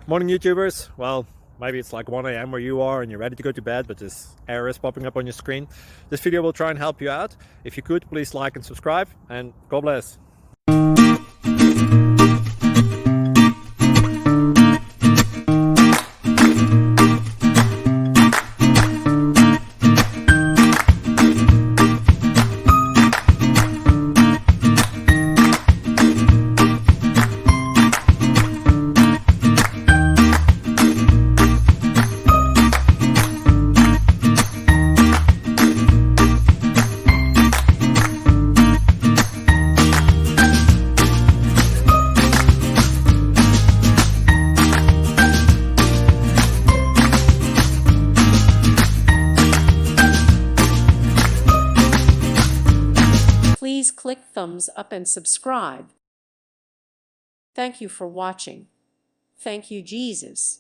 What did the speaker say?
Morning YouTubers. Well, maybe it's like 1 a.m. where you are and you're ready to go to bed, but this error is popping up on your screen. This video will try and help you out. If you could, please like and subscribe, and God bless. Please click thumbs up and subscribe. Thank you for watching. Thank you, Jesus.